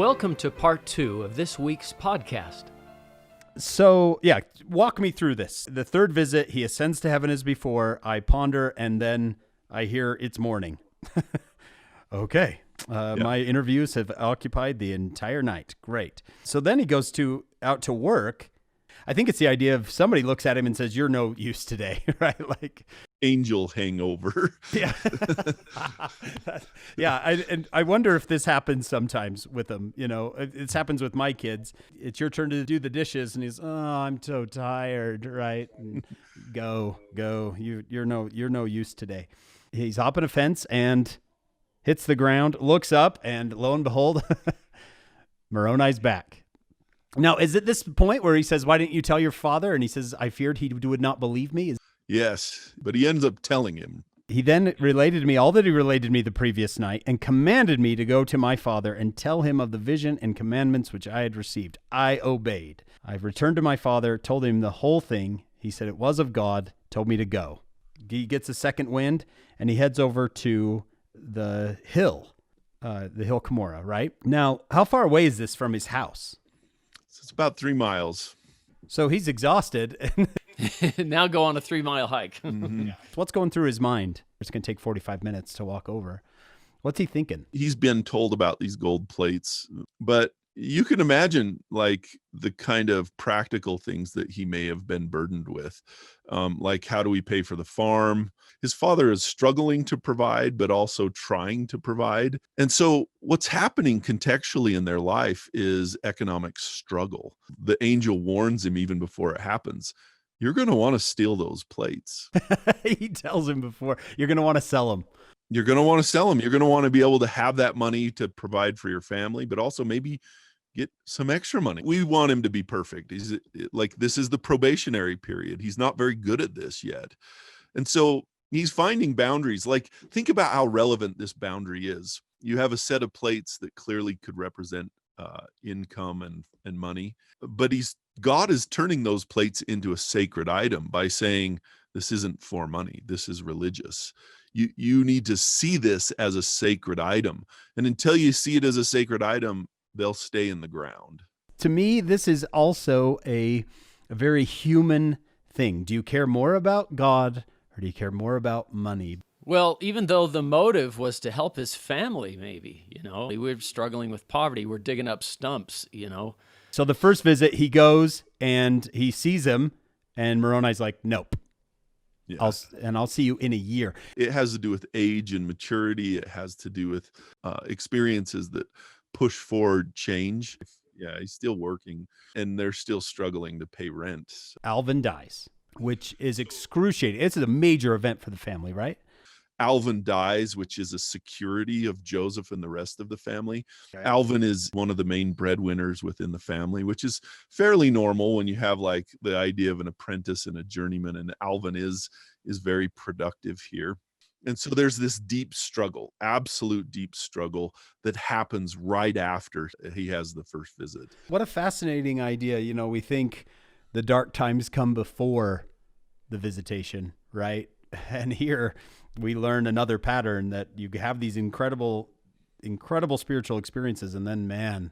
Welcome to part 2 of this week's podcast. So, walk me through this. The third visit, he ascends to heaven as before. I ponder, and then I hear it's morning. Okay. My interviews have occupied the entire night. Great. So then he goes out to work. I think it's the idea of somebody looks at him and says, "You're no use today," right? Like angel hangover. Yeah. I wonder if this happens sometimes with them. You know, it happens with my kids. It's your turn to do the dishes, and he's, "Oh, I'm so tired," right? And go. You're no use today. He's hopping a fence and hits the ground, looks up, and lo and behold, Moroni's back. Now, is it this point where he says, "Why didn't you tell your father?" And he says, "I feared he would not believe me." Yes, but he ends up telling him. He then related to me all that he related to me the previous night and commanded me to go to my father and tell him of the vision and commandments which I had received. I obeyed. I returned to my father, told him the whole thing. He said it was of God, told me to go. He gets a second wind, and he heads over to the Hill Cumorah, right? Now, how far away is this from his house? It's about 3 miles. So he's exhausted. Now go on a 3-mile hike. Mm-hmm. Yeah. What's going through his mind? It's going to take 45 minutes to walk over. What's he thinking? He's been told about these gold plates, but you can imagine like the kind of practical things that he may have been burdened with. Like, how do we pay for the farm? His father is struggling to provide, but also trying to provide. And so what's happening contextually in their life is economic struggle. The angel warns him even before it happens. You're going to want to steal those plates. He tells him before, you're going to want to sell them. You're going to want to sell them. You're going to want to be able to have that money to provide for your family, but also maybe get some extra money. We want him to be perfect. He's like, this is the probationary period. He's not very good at this yet. And so he's finding boundaries. Like, think about how relevant this boundary is. You have a set of plates that clearly could represent income and money, but God is turning those plates into a sacred item by saying, this isn't for money. This is religious. You need to see this as a sacred item. And until you see it as a sacred item, they'll stay in the ground. To me, this is also a very human thing. Do you care more about God or do you care more about money? Well, even though the motive was to help his family, maybe, we were struggling with poverty. We're digging up stumps, So the first visit, he goes and he sees him, and Moroni's like, "Nope. Yeah. I'll see you in a year." It has to do with age and maturity. It has to do with experiences that push forward change. Yeah, he's still working, and they're still struggling to pay rent. Alvin dies, which is excruciating. It's a major event for the family, right? Alvin dies, which is a security of Joseph and the rest of the family. Okay. Alvin is one of the main breadwinners within the family, which is fairly normal when you have like the idea of an apprentice and a journeyman, and Alvin is very productive here. And so there's this deep struggle, absolute deep struggle that happens right after he has the first visit. What a fascinating idea. We think the dark times come before the visitation, right? And here we learn another pattern, that you have these incredible spiritual experiences, and then, man,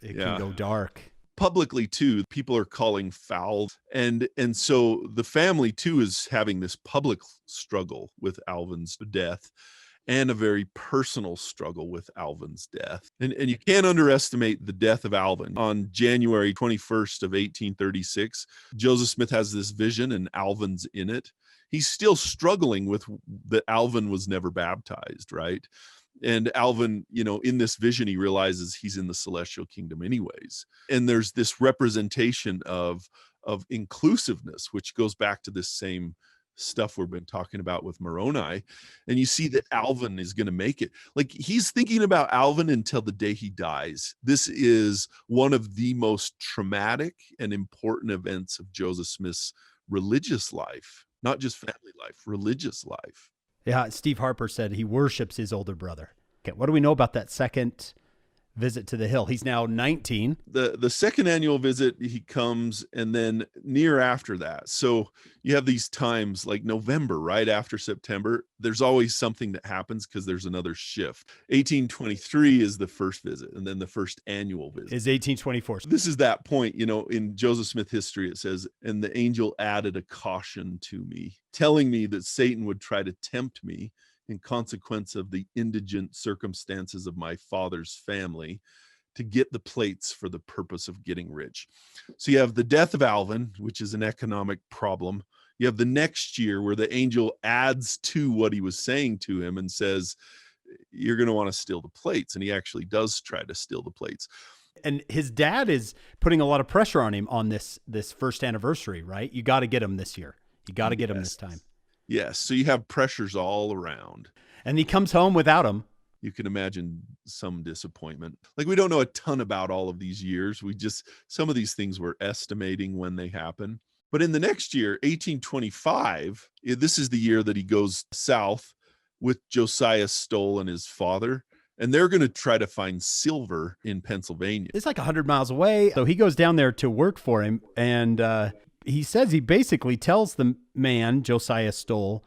it can go dark. Publicly too, people are calling foul. And so the family too is having this public struggle with Alvin's death, and a very personal struggle with Alvin's death. And you can't underestimate the death of Alvin. On January 21st of 1836, Joseph Smith has this vision, and Alvin's in it. He's still struggling with that Alvin was never baptized, right? And Alvin, in this vision, he realizes he's in the celestial kingdom anyways. And there's this representation of inclusiveness, which goes back to this same stuff we've been talking about with Moroni. And you see that Alvin is going to make it. Like, he's thinking about Alvin until the day he dies. This is one of the most traumatic and important events of Joseph Smith's religious life, not just family life, religious life. Yeah, Steve Harper said he worships his older brother. Okay, what do we know about that second visit to the Hill. He's now 19. The second annual visit, he comes, and then near after that. So you have these times like November, right after September, there's always something that happens because there's another shift. 1823 is the first visit, and then the first annual visit is 1824. This is that point, in Joseph Smith history, it says, and the angel added a caution to me, telling me that Satan would try to tempt me in consequence of the indigent circumstances of my father's family to get the plates for the purpose of getting rich. So you have the death of Alvin, which is an economic problem. You have the next year where the angel adds to what he was saying to him and says, you're going to want to steal the plates. And he actually does try to steal the plates. And his dad is putting a lot of pressure on him on this first anniversary, right? You got to get him this year. You got to get him this time. Yes. So you have pressures all around. And he comes home without him. You can imagine some disappointment. Like, we don't know a ton about all of these years. Some of these things we're estimating when they happen. But in the next year, 1825, this is the year that he goes south with Josiah Stoll and his father. And they're going to try to find silver in Pennsylvania. It's like 100 miles away. So he goes down there to work for him. And he says, he basically tells the man, Josiah Stoll,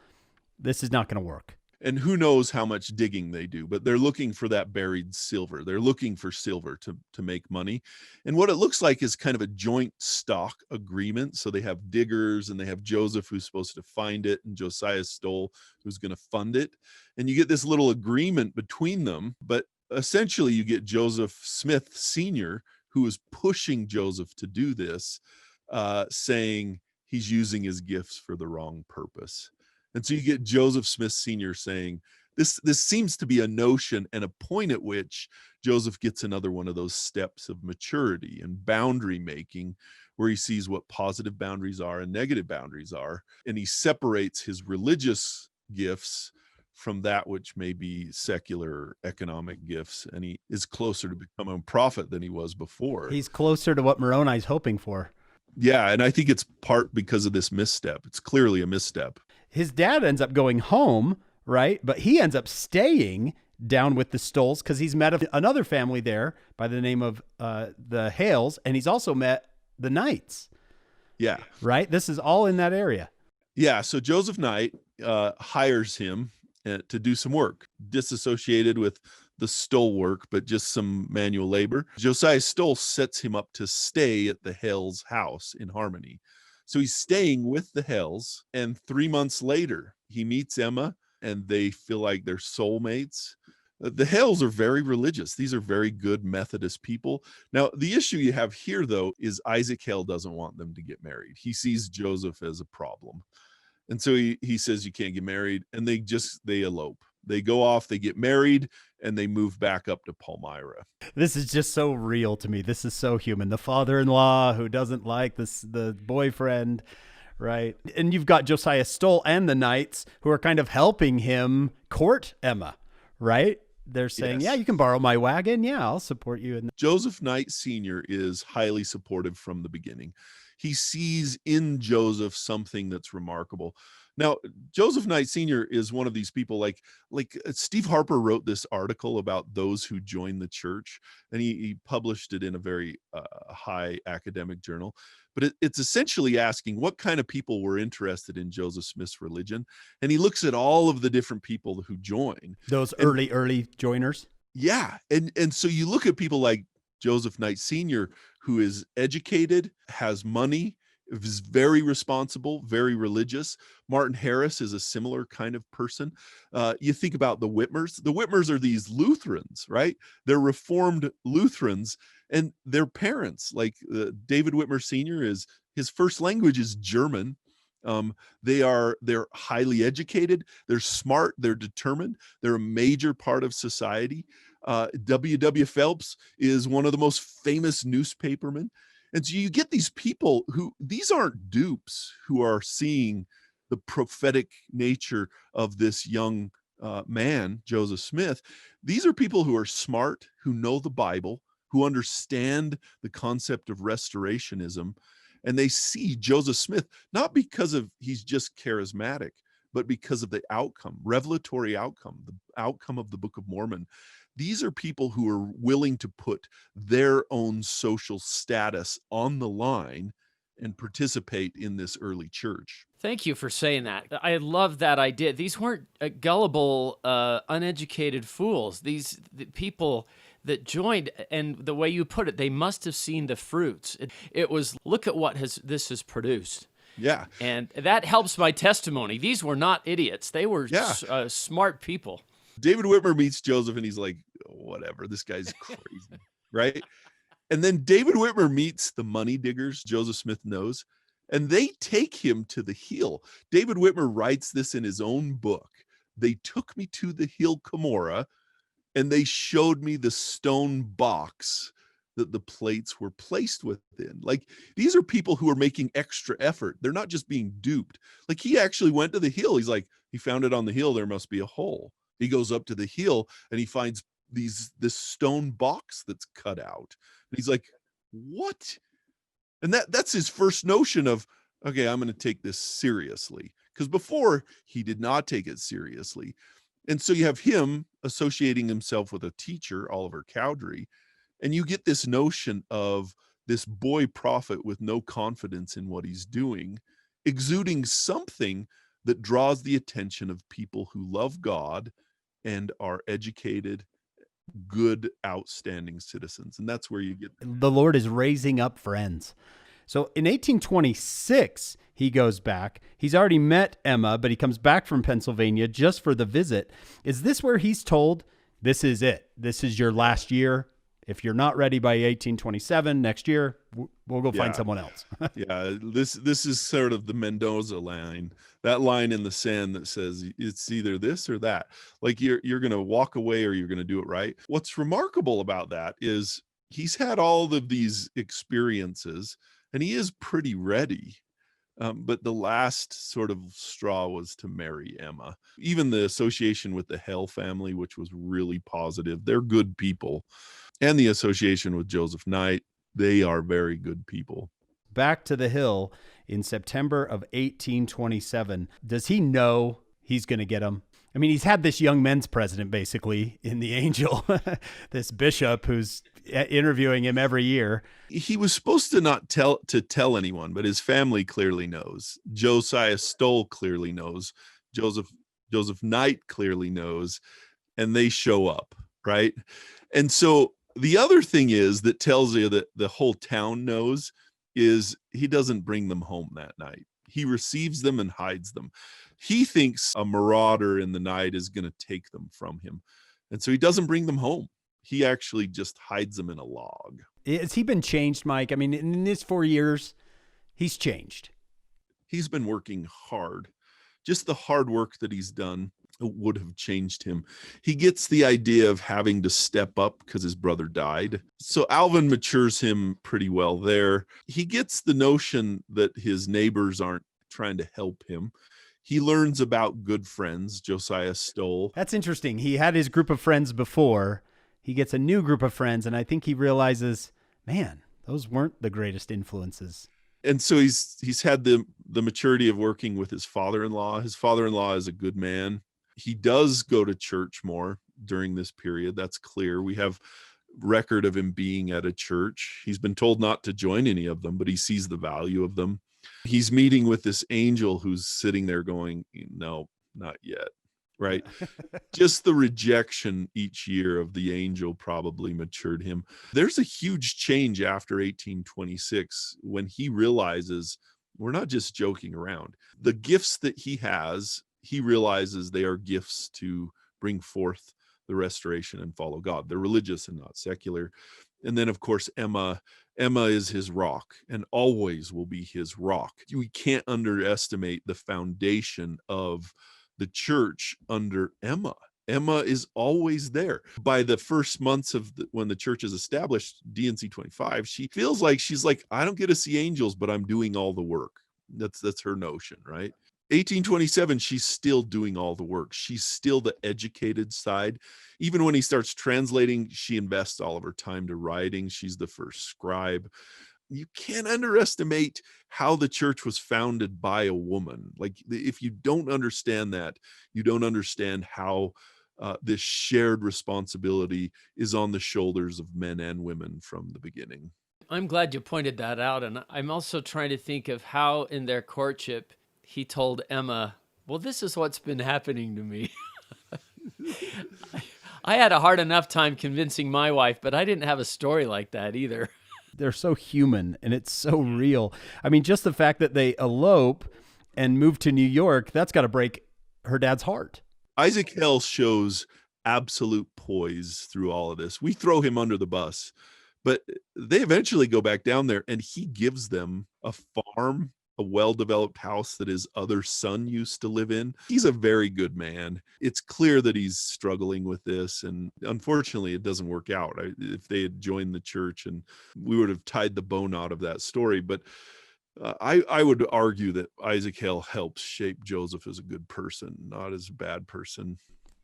this is not going to work. And who knows how much digging they do, but they're looking for that buried silver. They're looking for silver to make money. And what it looks like is kind of a joint stock agreement. So they have diggers, and they have Joseph, who's supposed to find it, and Josiah Stoll, who's going to fund it. And you get this little agreement between them, but essentially you get Joseph Smith Sr., who is pushing Joseph to do this, saying he's using his gifts for the wrong purpose. And so you get Joseph Smith Sr. saying, this seems to be a notion and a point at which Joseph gets another one of those steps of maturity and boundary making, where he sees what positive boundaries are and negative boundaries are. And he separates his religious gifts from that which may be secular economic gifts. And he is closer to becoming a prophet than he was before. He's closer to what Moroni's hoping for. Yeah, and I think it's part because of this misstep. It's clearly a misstep. His dad ends up going home, right? But he ends up staying down with the Stolls because he's met another family there by the name of the Hales, and he's also met the Knights. Yeah. Right? This is all in that area. Yeah, so Joseph Knight hires him to do some work, disassociated with the Stoll work, but just some manual labor. Josiah Stoll sets him up to stay at the Hales' house in Harmony. So he's staying with the Hales, and 3 months later, he meets Emma, and they feel like they're soulmates. The Hales are very religious. These are very good Methodist people. Now, the issue you have here, though, is Isaac Hale doesn't want them to get married. He sees Joseph as a problem. And so he says, you can't get married, and they elope. They go off, they get married, and they move back up to Palmyra. This is just so real to me. This is so human. The father-in-law who doesn't like the boyfriend, right? And you've got Josiah Stoll and the Knights who are kind of helping him court Emma, right? They're saying, yes, yeah, you can borrow my wagon. Yeah, I'll support you. Joseph Knight Sr. is highly supportive from the beginning. He sees in Joseph something that's remarkable. Now, Joseph Knight Sr. is one of these people like Steve Harper wrote this article about those who join the church, and he published it in a very high academic journal. But it's essentially asking what kind of people were interested in Joseph Smith's religion. And he looks at all of the different people who join. Those early joiners? Yeah. And so you look at people like Joseph Knight Sr., who is educated, has money, is very responsible, very religious. Martin Harris is a similar kind of person. You think about the Whitmers. The Whitmers are these Lutherans, right? They're Reformed Lutherans, and their parents, like David Whitmer Sr., his first language is German. They're highly educated. They're smart. They're determined. They're a major part of society. W.W. Phelps is one of the most famous newspapermen. And so you get these people these aren't dupes who are seeing the prophetic nature of this young man, Joseph Smith. These are people who are smart, who know the Bible, who understand the concept of restorationism. And they see Joseph Smith, not because of he's just charismatic, but because of the outcome, revelatory outcome, the outcome of the Book of Mormon. These are people who are willing to put their own social status on the line and participate in this early church. Thank you for saying that. I love that idea. These weren't gullible, uneducated fools. The people that joined, and the way you put it, they must have seen the fruits. It was, look at what this has produced. Yeah. And that helps my testimony. These were not idiots. They were smart people. David Whitmer meets Joseph and he's like, whatever, this guy's crazy, right? And then David Whitmer meets the money diggers Joseph Smith knows, and they take him to the hill. David Whitmer writes this in his own book. They took me to the Hill Cumorah, and they showed me the stone box that the plates were placed within. Like, these are people who are making extra effort. They're not just being duped. Like, he actually went to the hill. He's like, he found it on the hill. There must be a hole. He goes up to the hill and he finds this stone box that's cut out. And he's like, what? And that's his first notion of, okay, I'm going to take this seriously. Because before, he did not take it seriously. And so you have him associating himself with a teacher, Oliver Cowdery, and you get this notion of this boy prophet with no confidence in what he's doing, exuding something that draws the attention of people who love God and are educated, good, outstanding citizens. And that's where you get the Lord is raising up friends. So in 1826, he goes back. He's already met Emma, but he comes back from Pennsylvania just for the visit. Is this where he's told, this is it? This is your last year. If you're not ready by 1827, next year, we'll go find someone else. Yeah, this is sort of the Mendoza line, that line in the sand that says it's either this or that. Like, you're going to walk away or you're going to do it right. What's remarkable about that is he's had all of these experiences and he is pretty ready. But the last sort of straw was to marry Emma. Even the association with the Hale family, which was really positive, they're good people. And the association with Joseph Knight, they are very good people. Back to the hill in September of 1827. Does he know he's going to get him? I mean, he's had this young men's president, basically, in the Angel, this bishop who's interviewing him every year. He was supposed to not tell anyone, but his family clearly knows. Josiah Stoll clearly knows. Joseph Knight clearly knows, and they show up, right? And so the other thing is that tells you that the whole town knows is he doesn't bring them home that night. He receives them and hides them. He thinks a marauder in the night is going to take them from him. And so he doesn't bring them home. He actually just hides them in a log. Has he been changed, Mike? I mean, in his 4 years, he's changed. He's been working hard. Just the hard work that he's done would have changed him. He gets the idea of having to step up because his brother died. So Alvin matures him pretty well there. He gets the notion that his neighbors aren't trying to help him. He learns about good friends, Josiah Stoll. That's interesting. He had his group of friends before. He gets a new group of friends, and I think he realizes, man, those weren't the greatest influences. And so he's had the maturity of working with his father-in-law. His father-in-law is a good man. He does go to church more during this period. That's clear. We have record of him being at a church. He's been told not to join any of them, but he sees the value of them. He's meeting with this angel who's sitting there going, no, not yet, right? Just the rejection each year of the angel probably matured him. There's a huge change after 1826 when he realizes we're not just joking around. The gifts that he has, he realizes they are gifts to bring forth the restoration and follow God. They're religious and not secular. And then, of course, Emma is his rock and always will be his rock. We can't underestimate the foundation of the church under Emma. Emma is always there. By the first months of when the church is established, DNC 25, she feels like she's like, I don't get to see angels, but I'm doing all the work. That's her notion, right? 1827, she's still doing all the work. She's still the educated side. Even when he starts translating, she invests all of her time to writing. She's the first scribe. You can't underestimate how the church was founded by a woman. Like, if you don't understand that, you don't understand how this shared responsibility is on the shoulders of men and women from the beginning. I'm glad you pointed that out. And I'm also trying to think of how in their courtship he told Emma, well, this is what's been happening to me. I had a hard enough time convincing my wife, but I didn't have a story like that either. They're so human and it's so real. I mean, just the fact that they elope and move to New York, that's got to break her dad's heart. Isaac Hill shows absolute poise through all of this. We throw him under the bus, but they eventually go back down there and he gives them a farm, a well-developed house that his other son used to live in. He's a very good man. It's clear that he's struggling with this, and unfortunately it doesn't work out. If they had joined the church, and we would have tied the bow knot of that story, but I would argue that Isaac Hill helps shape Joseph as a good person, not as a bad person.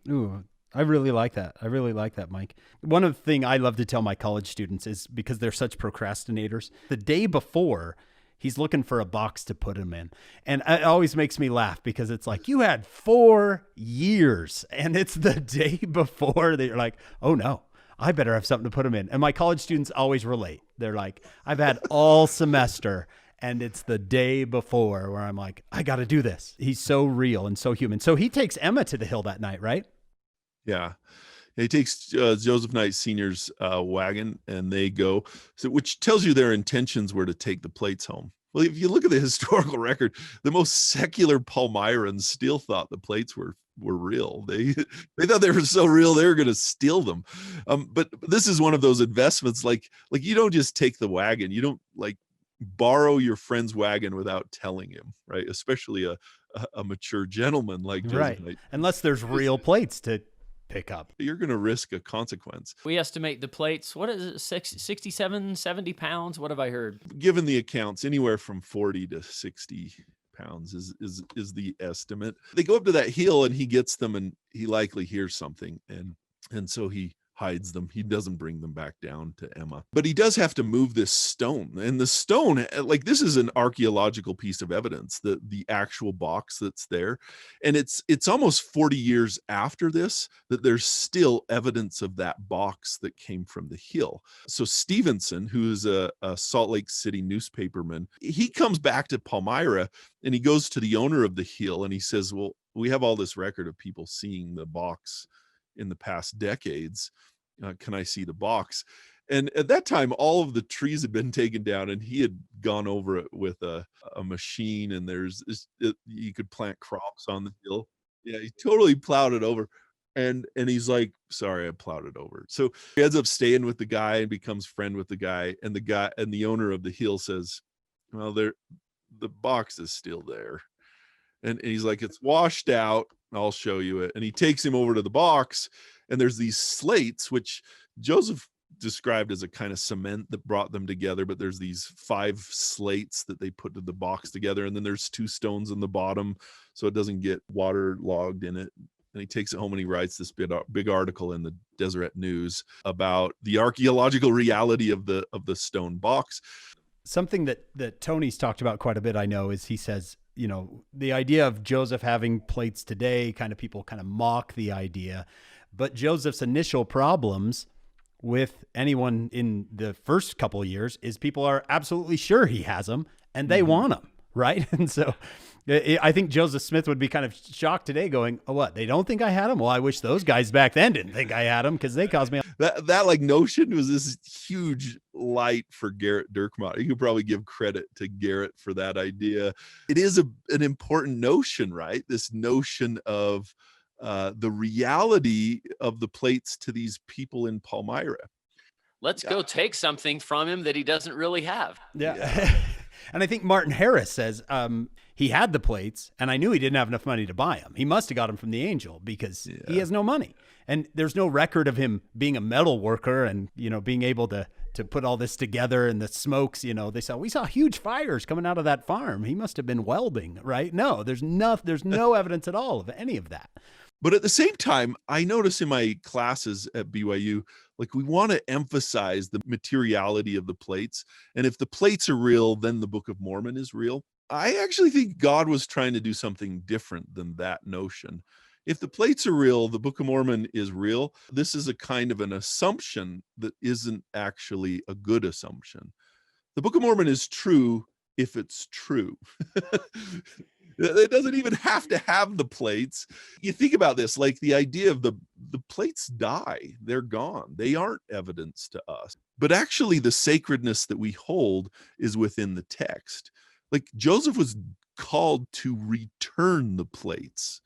Ooh, I really like that. I really like that, Mike. One of the things I love to tell my college students is, because they're such procrastinators, the day before, he's looking for a box to put him in. And it always makes me laugh, because it's like, you had 4 years and it's the day before that you're like, oh no, I better have something to put him in. And my college students always relate. They're like, I've had all semester and it's the day before where I'm like, I got to do this. He's so real and so human. So he takes Emma to the Hill that night, right? Yeah. He takes Joseph Knight Sr.'s wagon and they go, which tells you their intentions were to take the plates home. Well, if you look at the historical record, the most secular Palmyrans still thought the plates were real. They thought they were so real they were going to steal them. But this is one of those investments, like you don't just take the wagon. You don't like borrow your friend's wagon without telling him, right? Especially a mature gentleman like Joseph Right. Knight. Unless there's real plates to pick up. You're going to risk a consequence. We estimate the plates, what is it, 67, 70 pounds? What have I heard? Given the accounts, anywhere from 40 to 60 pounds is the estimate. They go up to that hill and he gets them, and he likely hears something. And so he hides them. He doesn't bring them back down to Emma, but he does have to move this stone. And the stone, like, this is an archaeological piece of evidence, the actual box that's there. And it's almost 40 years after this that there's still evidence of that box that came from the hill. So Stevenson, who is a Salt Lake City newspaperman, he comes back to Palmyra and he goes to the owner of the hill and he says, well, we have all this record of people seeing the box in the past decades. Can I see the box? And at that time, all of the trees had been taken down and he had gone over it with a machine, and you could plant crops on the hill. Yeah, he totally plowed it over. And he's like, sorry, I plowed it over. So he ends up staying with the guy and becomes friend with the guy. And the owner of the hill says, well, the box is still there. And he's like, it's washed out. I'll show you it. And he takes him over to the box, and there's these slates, which Joseph described as a kind of cement that brought them together. But there's these 5 slates that they put to the box together. And then there's 2 stones in the bottom, so it doesn't get waterlogged in it. And he takes it home and he writes this big article in the Deseret News about the archaeological reality of the stone box. Something that Tony's talked about quite a bit, I know, is he says, you know, the idea of Joseph having plates today, people kind of mock the idea, but Joseph's initial problems with anyone in the first couple of years is people are absolutely sure he has them and they want them, right? And so I think Joseph Smith would be kind of shocked today going, oh, what? They don't think I had them? Well, I wish those guys back then didn't think I had them, because they caused me. That like notion was this huge light for Garrett Dirkmaat. You could probably give credit to Garrett for that idea. It is an important notion, right? This notion of the reality of the plates to these people in Palmyra. Let's go take something from him that he doesn't really have. Yeah. And I think Martin Harris says he had the plates, and I knew he didn't have enough money to buy them. He must have got them from the angel, because he has no money. And there's no record of him being a metal worker and, you know, being able to put all this together, and the smokes, you know, we saw huge fires coming out of that farm. He must have been welding, right? No, there's no evidence at all of any of that. But at the same time, I notice in my classes at BYU, like, we want to emphasize the materiality of the plates. And if the plates are real, then the Book of Mormon is real. I actually think God was trying to do something different than that notion. If the plates are real, the Book of Mormon is real. This is a kind of an assumption that isn't actually a good assumption. The Book of Mormon is true if it's true. It doesn't even have to have the plates. You think about this, like the idea of the plates die, they're gone. They aren't evidence to us. But actually the sacredness that we hold is within the text. Like Joseph was called to return the plates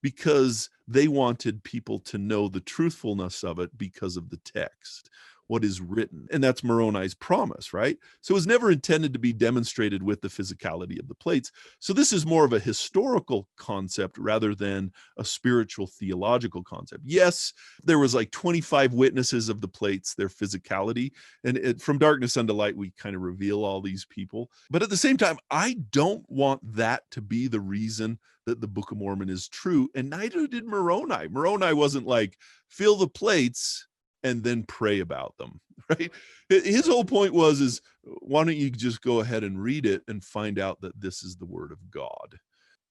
because they wanted people to know the truthfulness of it because of the text, what is written. And that's Moroni's promise, right? So it was never intended to be demonstrated with the physicality of the plates. So this is more of a historical concept rather than a spiritual theological concept. Yes, there was like 25 witnesses of the plates, their physicality. And from darkness unto light, we kind of reveal all these people. But at the same time, I don't want that to be the reason that the Book of Mormon is true. And neither did Moroni. Moroni wasn't like, fill the plates and then pray about them, right? His whole point is why don't you just go ahead and read it and find out that this is the word of God?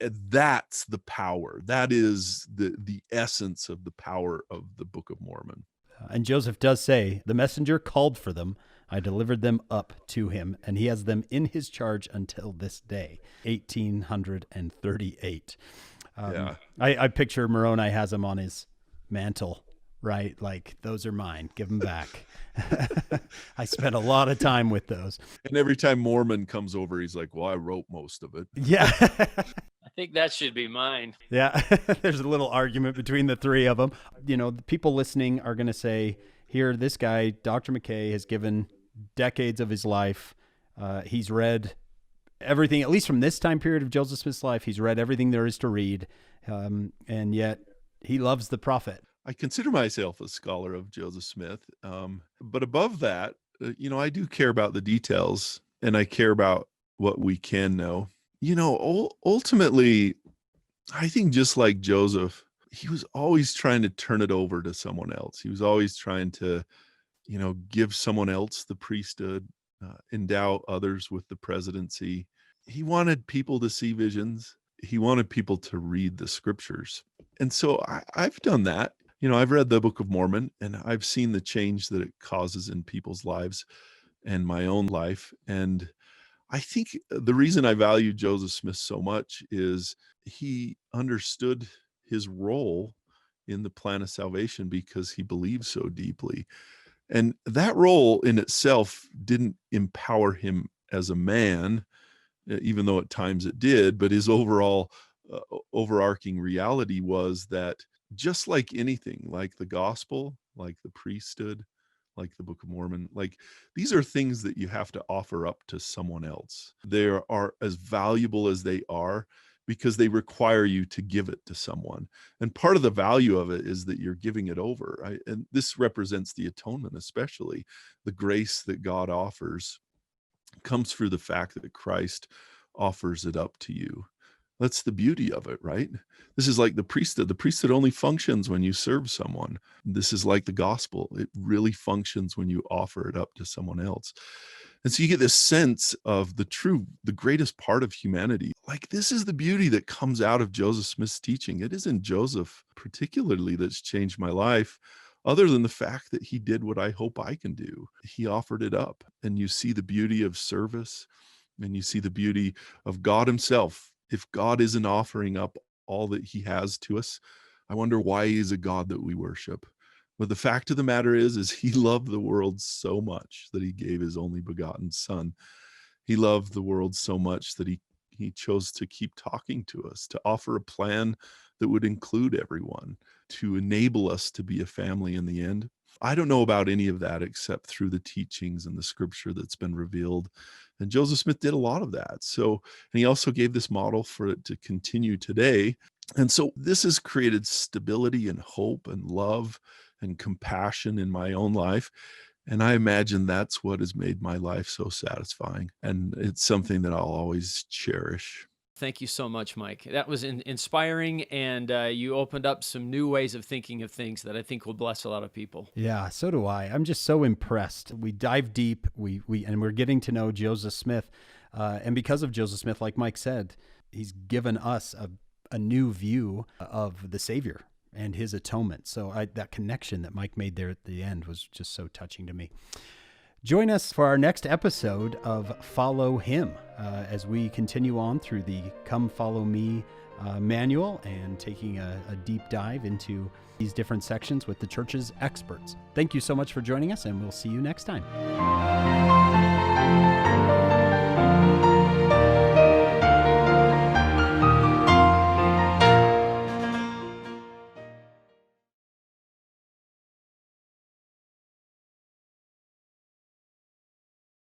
And that's the power. That is the essence of the power of the Book of Mormon. And Joseph does say, the messenger called for them. I delivered them up to him, and he has them in his charge until this day, 1838. Yeah. I picture Moroni has them on his mantle, right? Like, those are mine. Give them back. I spent a lot of time with those. And every time Mormon comes over, he's like, well, I wrote most of it. Yeah. I think that should be mine. Yeah. There's a little argument between the three of them. You know, the people listening are going to say, here, this guy, Dr. MacKay, has given decades of his life. He's read everything, at least from this time period of Joseph Smith's life. He's read everything there is to read. And yet he loves the prophet. I consider myself a scholar of Joseph Smith. But above that, I do care about the details, and I care about what we can know. Ultimately, I think just like Joseph, he was always trying to turn it over to someone else. He was always trying to, give someone else the priesthood, endow others with the presidency. He wanted people to see visions. He wanted people to read the scriptures. And so I've done that. I've read the Book of Mormon, and I've seen the change that it causes in people's lives and my own life. And I think the reason I value Joseph Smith so much is he understood his role in the plan of salvation because he believed so deeply. And that role in itself didn't empower him as a man, even though at times it did, but his overall overarching reality was that just like anything, like the gospel, like the priesthood, like the Book of Mormon, like these are things that you have to offer up to someone else. They are as valuable as they are because they require you to give it to someone. And part of the value of it is that you're giving it over, right? And this represents the atonement, especially the grace that God offers comes through the fact that Christ offers it up to you. That's the beauty of it, right? This is like the priesthood. The priesthood only functions when you serve someone. This is like the gospel. It really functions when you offer it up to someone else. And so you get this sense of the greatest part of humanity. Like this is the beauty that comes out of Joseph Smith's teaching. It isn't Joseph particularly that's changed my life, other than the fact that he did what I hope I can do. He offered it up. And you see the beauty of service, and you see the beauty of God himself. If God isn't offering up all that he has to us, I wonder why he's a God that we worship. But the fact of the matter is he loved the world so much that he gave his only begotten son. He loved the world so much that he chose to keep talking to us, to offer a plan that would include everyone, to enable us to be a family in the end. I don't know about any of that except through the teachings and the scripture that's been revealed. And Joseph Smith did a lot of that. So, and he also gave this model for it to continue today. And so this has created stability and hope and love and compassion in my own life. And I imagine that's what has made my life so satisfying. And it's something that I'll always cherish. Thank you so much, Mike. That was inspiring, and you opened up some new ways of thinking of things that I think will bless a lot of people. Yeah, so do I. I'm just so impressed. We dive deep, and we're getting to know Joseph Smith. And because of Joseph Smith, like Mike said, he's given us a new view of the Savior and his atonement. So that connection that Mike made there at the end was just so touching to me. Join us for our next episode of Follow Him as we continue on through the Come Follow Me manual and taking a deep dive into these different sections with the church's experts. Thank you so much for joining us, and we'll see you next time.